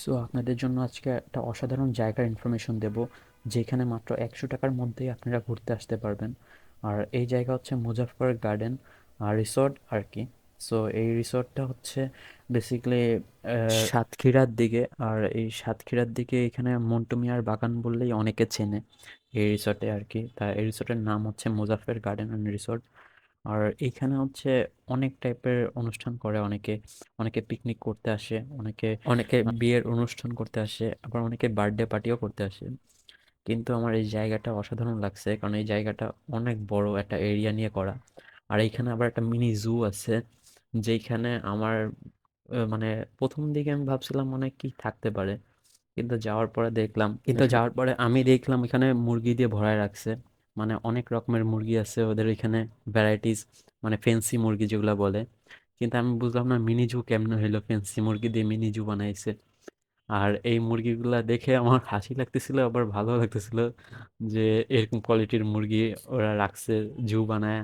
So আপনাদের জন্য আজকে একটা অসাধারণ জায়গার ইনফরমেশন দেব, যেখানে মাত্র ১০০ টাকার মধ্যেই আপনারা ঘুরতে আসতে পারবেন। আর এই জায়গা হচ্ছে মুজাফফর গার্ডেন আর রিসর্ট আর কি। সো এই রিসর্টটা হচ্ছে বেসিক্যালি সাতক্ষীরার দিকে। আর এই সাতক্ষীরার দিকে এখানে মন্টু মিয়ার বাগান বললেই অনেকে চেনে এই রিসর্টে আর কি। তা এই রিসর্টের নাম হচ্ছে মুজাফফর গার্ডেন অ্যান্ড রিসর্ট। আর এইখানে হচ্ছে অনেক টাইপের অনুষ্ঠান করে অনেকে। অনেকে পিকনিক করতে আসে, অনেকে অনেকে বিয়ের অনুষ্ঠান করতে আসে, আবার অনেকে বার্থডে পার্টিও করতে আসে। কিন্তু আমার এই জায়গাটা অসাধারণ লাগছে, কারণ এই জায়গাটা অনেক বড় একটা এরিয়া নিয়ে করা। আর এইখানে আবার একটা মিনি জু আছে, যেখানে আমার মানে প্রথম দিকে আমি ভাবছিলাম মানে কি থাকতে পারে, কিন্তু যাওয়ার পরে আমি দেখলাম এখানে মুরগি দিয়ে ভরায় রাখছে। মানে অনেক রকমের মুরগি আছে ওদের এখানে, ভ্যারাইটিস, মানে ফেন্সি মুরগি যেগুলো বলে। কিন্তু আমি বুঝলাম না মিনি জু কেমনে হইলো, ফেন্সি মুরগি দিয়ে মিনি জু বানাইছে। আর এই মুরগিগুলা দেখে আমার হাসি লাগতেছিল, আবার ভালো লাগতেছিল যে এরকম কোয়ালিটির মুরগি ওরা রাখছে জু বানায়।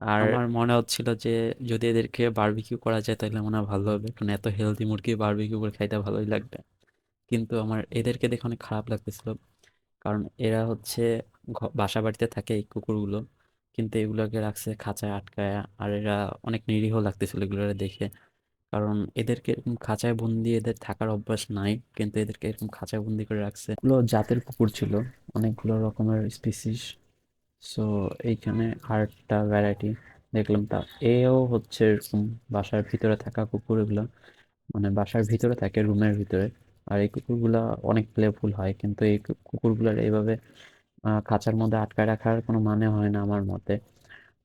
আর আমার মনে হচ্ছিল যে যদি এদেরকে বারবিকিউ করা যায় তাহলে মনে হয় ভালো হবে, কারণ এত হেলদি মুরগি বারবিকিউ করে খাইতে ভালোই লাগবে। কিন্তু আমার এদেরকে দেখে অনেক খারাপ লাগতেছিল, কারণ এরা হচ্ছে বাসা বাড়িতে থাকে এই কুকুরগুলো, কিন্তু এগুলোকে রাখছে খাঁচায় আটকায়। আর এরা অনেক নিরীহ লাগতেছিল এগুলো দেখে, কারণ এদেরকে এরকম খাঁচায় বন্দি এদের থাকার অভ্যাস নাই, কিন্তু এদেরকে এরকম খাঁচায় বন্দি করে রাখছে। এগুলো জাতের কুকুর ছিল, অনেকগুলো রকমের স্পিসিস। সো এইখানে আরেকটা ভ্যারাইটি দেখলাম, তা এও হচ্ছে এরকম বাসার ভিতরে থাকা কুকুর এগুলো, মানে বাসার ভিতরে থাকে রুমের ভিতরে। আর এই কুকুরগুলা অনেক প্লেফুল হয়, কিন্তু এই কুকুরগুলার এইভাবে খাঁচার মধ্যে আটকায় রাখার কোনো মানে হয় না আমার মতে।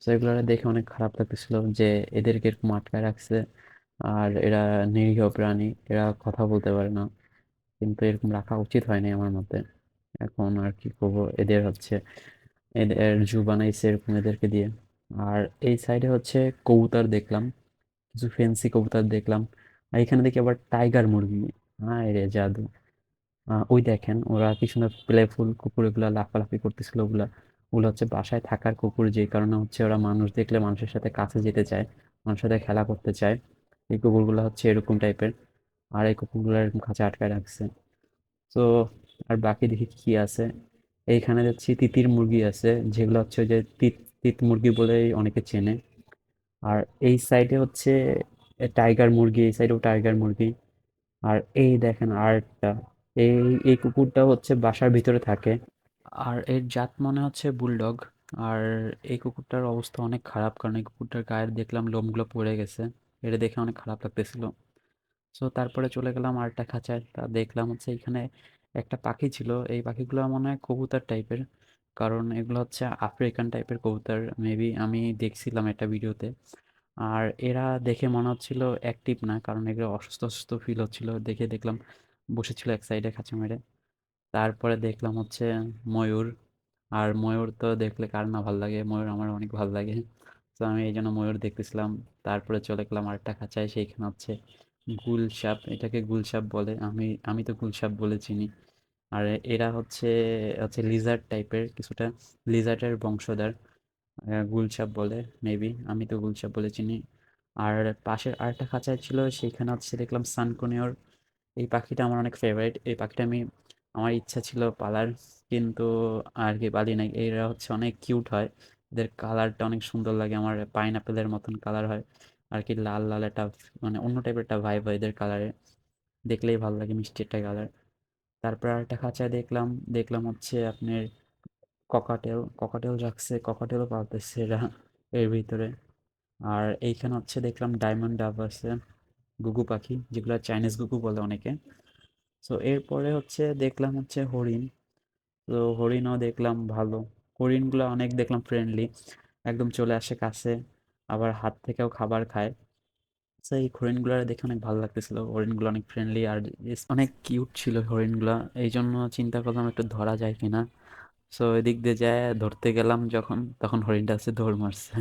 তো এগুলো দেখে অনেক খারাপ লাগতেছিল যে এদেরকে এরকম আটকায় রাখছে। আর এরা নিরীহ প্রাণী, এরা কথা বলতে পারে না, কিন্তু এরকম রাখা উচিত হয়নি আমার মতে। এখন আর কি করবো, এদের হচ্ছে এদের জু বানাইছে এরকম এদেরকে দিয়ে। আর এই সাইডে হচ্ছে কবুতর দেখলাম, কিছু ফেন্সি কবুতর দেখলাম। আর এখানে দেখি আবার টাইগার মুরগি। হায় রে জাদু! ওই দেখেন ওরা কি সুন্দর প্লেফুল কুকুর, এগুলা লাফালাফি করতেছিল। ওগুলা ওগুলো হচ্ছে বাসায় থাকার কুকুর, যেই কারণে হচ্ছে ওরা মানুষ দেখলে মানুষের সাথে কাছে যেতে চায়, মানুষের সাথে খেলা করতে চায়। এই কুকুরগুলো হচ্ছে এরকম টাইপের। আর এই কুকুরগুলো এরকম খাঁচা আটকায় রাখছে। তো আর বাকি দেখি কি আছে। এইখানে দেখছি তিতির মুরগি আছে, যেগুলো হচ্ছে ওই যে তিত তিত মুরগি বলেই অনেকে চেনে। আর এই সাইডে হচ্ছে টাইগার মুরগি, এই সাইডেও টাইগার মুরগি। আর এই দেখেন আরেকটা, এই এই কুকুরটা হচ্ছে বাসার ভিতরে থাকে, আর এর জাত মনে হচ্ছে বুলডগ। আর এই কুকুরটার অবস্থা অনেক খারাপ, কারণ এই কুকুরটার গায়ের দেখলাম লোমগুলো পড়ে গেছে। এটা দেখে অনেক খারাপ লাগতেছিল। সো তারপরে চলে গেলাম আরেকটা খাঁচায়, তা দেখলাম হচ্ছে এখানে একটা পাখি ছিল। এই পাখিগুলো মনে হয় কবুতর টাইপের, কারণ এগুলো হচ্ছে আফ্রিকান টাইপের কবুতর মেবি, আমি দেখছিলাম একটা ভিডিওতে। আর এরা দেখে মনে হচ্ছিল অ্যাক্টিভ না, কারণ এগুলো অসুস্থ অসুস্থ ফিল হচ্ছিল দেখে। দেখলাম বসেছিল এক সাইডে খাঁচা মেরে। তারপরে দেখলাম হচ্ছে ময়ূর। আর ময়ূর তো দেখলে কার না ভাল লাগে, ময়ূর আমার অনেক ভাল লাগে। তো আমি এই জন্য ময়ূর দেখতেছিলাম। তারপরে চলে গেলাম আরেকটা খাঁচায়, সেইখানে হচ্ছে গুলসাপ, এটাকে গুলসাপ বলে, আমি আমি তো গুলসাপ বলে চিনি। আর এরা হচ্ছে হচ্ছে লিজার্ড টাইপের কিছুটা, লিজার্ডের বংশধর। গুলসাপ বলে মেবি, আমি তো গুলসাপ বলে চিনি। আর পাশের আরেকটা খাঁচায় ছিল, সেইখানে হচ্ছে দেখলাম সানকুনিওর। এই পাখিটা আমার অনেক ফেভারিট, এই পাখিটা আমি, আমার ইচ্ছা ছিল পালার, কিন্তু আর কি পালি নাই। এরা হচ্ছে অনেক কিউট হয়, এদের কালারটা অনেক সুন্দর লাগে আমার, পাইনাপেলের মতন কালার হয় আর কি, লাল লাল একটা, মানে অন্য টাইপের একটা ভাইব হয় এদের কালারে, দেখলেই ভালো লাগে, মিষ্টি একটা কালার। তারপর আরেকটা খাঁচায় দেখলাম, দেখলাম হচ্ছে আপনার ককাটেল, ককাটেল রাখছে, ককাটেলও পালতেছে এরা এর ভিতরে। আর এইখানে হচ্ছে দেখলাম ডায়মন্ড ডাব আছে, গুগু পাখি, যেগুলো চাইনিজ গুগু বলে অনেকে। সো এরপরে হচ্ছে দেখলাম হচ্ছে হরিণ। তো হরিণও দেখলাম ভালো, হরিণগুলো অনেক দেখলাম ফ্রেন্ডলি, একদম চলে আসে কাছে, আবার হাত থেকেও খাবার খায়। তো এই হরিণগুলো দেখে অনেক ভালো লাগতেছিল, হরিণগুলো অনেক ফ্রেন্ডলি আর অনেক কিউট ছিল হরিণগুলো। এই জন্য চিন্তা করলাম একটু ধরা যায় কিনা। সো এদিক দিয়ে যায় ধরতে গেলাম যখন, তখন হরিণটা আছে দৌড় মারছে।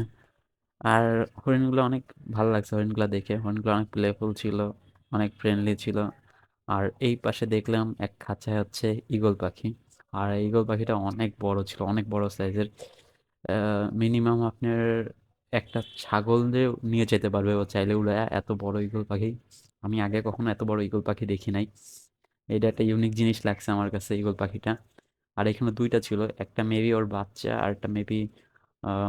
আর হরিণগুলো অনেক ভালো লাগছে, হরিণগুলো দেখে, হরিণগুলো অনেক প্লেফুল ছিল, অনেক ফ্রেন্ডলি ছিল। আর এই পাশে দেখলাম এক খাঁচায় হচ্ছে ঈগল পাখি। আর এই ঈগল পাখিটা অনেক বড় ছিল, অনেক বড় সাইজের। মিনিমাম আপনার একটা ছাগল যে নিয়ে যেতে পারবে ও চাইলে উড়ায়, এত বড় ঈগল পাখি। আমি আগে কখনো এত বড় ঈগল পাখি দেখি নাই। এটা একটা ইউনিক জিনিস লাগছে আমার কাছে ঈগল পাখিটা। আর এখানে দুইটা ছিল, একটা মেবি ওর বাচ্চা আর একটা মেবি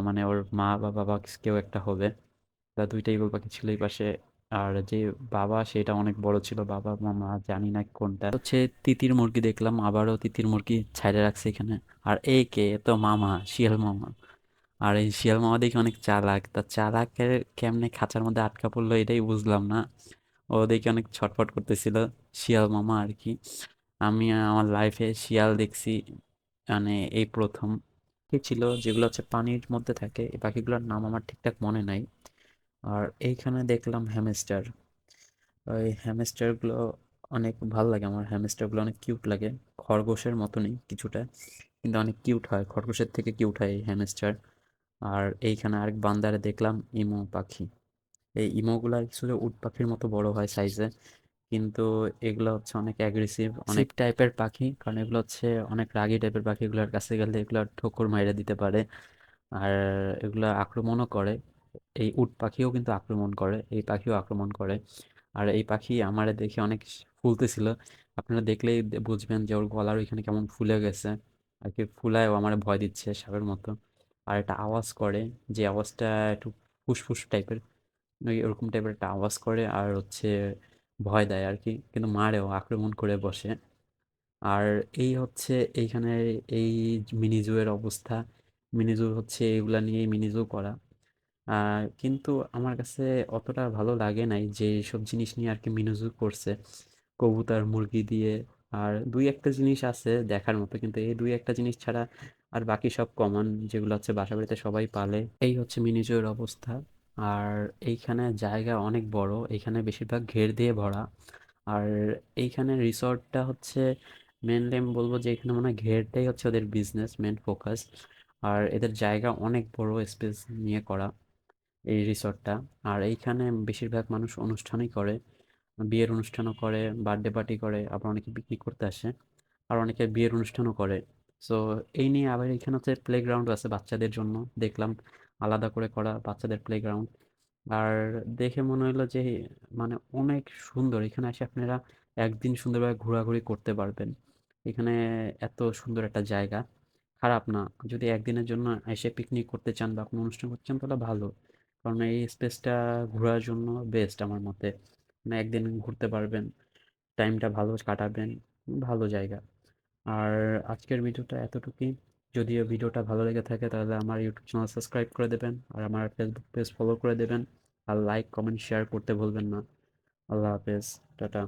মানে ওর মা বা বাবা কেউ একটা হবে। তা দুইটা ঈগল পাখি ছিল এই পাশে। আর যে বাবা সেটা অনেক বড় ছিল, বাবা মামা জানি না কোনটা হচ্ছে। তিতির মুরগি দেখলাম, আবারও তিতির মুরগি ছাইড়ে রাখছে এখানে। আর এই কে, এ তো মামা, শিয়াল মামা। আর এই শিয়াল মামা দেখি অনেক চালাক, তা চালাকের কেমনে খাঁচার মধ্যে আটকা পড়লো এটাই বুঝলাম না। ও দেখি অনেক ছটফট করতেছিল, শিয়াল মামা আর কি। আমি আমার লাইফে শিয়াল দেখছি মানে এই প্রথম। কি ছিল যেগুলো হচ্ছে পানির মধ্যে থাকে, এই পাখিগুলোর নাম আমার ঠিকঠাক মনে নাই। আর এইখানে দেখলাম হ্যামস্টার। ওই হ্যামস্টারগুলো অনেক ভালো লাগে আমার, হ্যামস্টারগুলো অনেক কিউট লাগে। খরগোশের মতনই কিছুটা, কিন্তু অনেক কিউট হয়, খরগোশের থেকে কিউট হয় এই হ্যামস্টার। আর এইখানে আরেক বান্দারে দেখলাম ইমু পাখি। এই ইমোগুলা আসলে উট পাখির মতো বড় হয় সাইজে, কিন্তু এগুলো হচ্ছে অনেক অ্যাগ্রেসিভ, অনেক টাইপের পাখি, কারণ এগুলো হচ্ছে অনেক রাগী টাইপের পাখি। এগুলোর কাছে গেলে এগুলো ঠোকর মাইরা দিতে পারে। আর এগুলো আক্রমণও করে। এই উট পাখিও কিন্তু আক্রমণ করে, এই পাখিও আক্রমণ করে। আর এই পাখি আমারে দেখে অনেক ফুলতেছিল। আপনারা দেখলেই বুঝবেন যে ওর গলার ওইখানে কেমন ফুলে গেছে আর কি, ফুলায়ও আমার ভয় দিচ্ছে সাপের মতো। আর একটা আওয়াজ করে, যে আওয়াজটা একটু ফুসফুস টাইপের, ওই ওরকম টাইপের একটা আওয়াজ করে আর হচ্ছে ভয় দেয় আর কি, কিন্তু মারেও, আক্রমণ করে বসে। আর এই হচ্ছে এইখানে এই মিনি জু এর অবস্থা। মিনি জু হচ্ছে এগুলা নিয়েই মিনি জু করা। কিন্তু আমার কাছে অতটা ভালো লাগে নাই যে সব জিনিস নিয়ে আর কি মিনি জু করছে, কবুতর মুরগি দিয়ে। আর দুই একটা জিনিস আছে দেখার মতো, কিন্তু এই দুই একটা জিনিস ছাড়া আর বাকি সব কমন, যেগুলো হচ্ছে বাসা বাড়িতে সবাই পালে। এই হচ্ছে মিনি জু এর অবস্থা। আর এইখানে জায়গা অনেক বড়, এইখানে বেশিরভাগ ঘের দিয়ে ভরা। আর এইখানে রিসর্টটা হচ্ছে মেনলি আমি বলবো যে এখানে মনে হয় ঘেরটাই হচ্ছে ওদের বিজনেস মেন ফোকাস। আর এদের জায়গা অনেক বড় স্পেস নিয়ে করা এই রিসর্টটা। আর এইখানে বেশিরভাগ মানুষ অনুষ্ঠানই করে, বিয়ের অনুষ্ঠানও করে, বার্থডে পার্টি করে, আবার অনেকে পিকনিক করতে আসে, আর অনেকে বিয়ের অনুষ্ঠানও করে। সো এই নিয়ে আবার এখানে হচ্ছে প্লেগ্রাউন্ড আছে বাচ্চাদের জন্য, দেখলাম আলাদা করে করা বাচ্চাদের প্লেগ্রাউন্ড। আর দেখে মনে হলো যে মানে অনেক সুন্দর, এখানে এসে আপনারা একদিন সুন্দরভাবে ঘোরাঘুরি করতে পারবেন। এখানে এত সুন্দর একটা জায়গা, খারাপ না। যদি একদিনের জন্য এসে পিকনিক করতে চান বা কোনো অনুষ্ঠান করতে চান তাহলে ভালো, কারণ এই স্পেসটা ঘোরার জন্য বেস্ট আমার মতে। মানে একদিন ঘুরতে পারবেন, টাইমটা ভালো কাটাবেন, ভালো জায়গা। আর আজকের ভিডিওটা এতটুকুই। যদিও ভিডিওটা ভালো লেগে থাকে তাহলে আমার ইউটিউব চ্যানেল সাবস্ক্রাইব করে দেবেন, আর আমার ফেসবুক পেজ ফলো করে দেবেন। আর লাইক কমেন্ট শেয়ার করতে ভুলবেন না। আল্লাহ হাফেজ, টাটা।